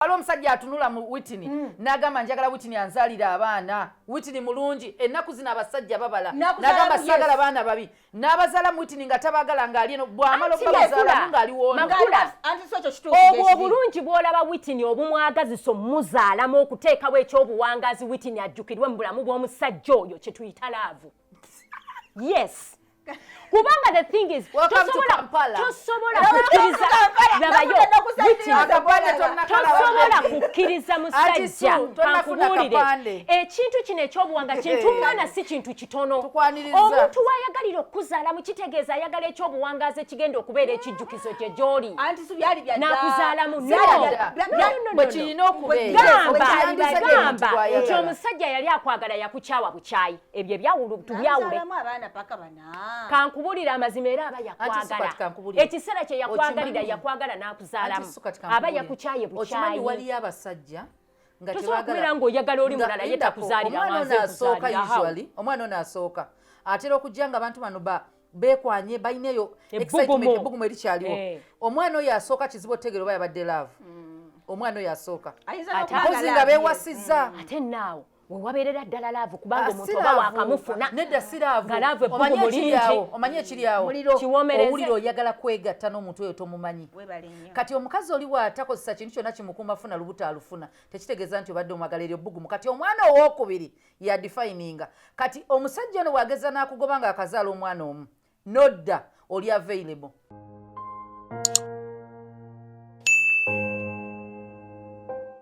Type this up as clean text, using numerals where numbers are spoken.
Waliwo omusajja atunula mu Whitney n'agamba njagala Whitney anzalira abaana. Whitney mulungi ennaku zino abasajja babala n'agamba sagala abaana babi n'abazaala mu Whitney nga tabagala ng'ali eno bw'amala okubazaala ng'ali wono. Makula obwo obulungi bw'olaba Whitney obumwagaziso muzaalamu okuteekawo ekyobuwangazi Whitney ajjukirwe mu bulamu bw'omusajja oyo kye tuyita laavu. Yes. Kubanga the thing is tosobola kukkiriza labayo tosobola kukkiriza musajja kankubuulire ekintu kino ekyobuwanga kintu mwana si kintu kitono omuntu wayagalira okuzaala mu kitegeeza ayagala ekyobuwangazi ekigenda okubeera ekijjukizo kye gy'oli n'akuzaalamu gamba nti omusajja yali akwagala yakukyawa bukyayi ebyo ebyawulu tubyawule kankubulira amazima era aba yakwagala ekiseera kye yakwagalira yakwagala n'akuzaalamu aba yakukyaye bukyayi. Waliyo abasajja nga tebagala ng'oyagala oli mulala ye takuzaalira omwana ono asooka atera okujja nga abantu bano beekwanye balineyo ebbugumu erikyaliwo. Omwana oyo asooka kizibu otegeera oba yabadde laavu. Omwana oyo asooka mpozi nga beewasizza ate naawo wewabeerera ddala laavu kubanga omuntu oba waakamufuna nedda si laavu. Omanyi ekiri awo owulira oyagala kwegatta n'omuntu oyo tomumanyi. Kati omukazi oli bw'atakozesa kintu kyonna kimukuuma funa lubuto alufuna tekitegeeza nti obadde omwagala eryo bbugumu. Kati omwana owookubiri yadefininga. Kati omusajja ono bw'ageza n'akugoba nga akazaala omwana omu nodda oli available.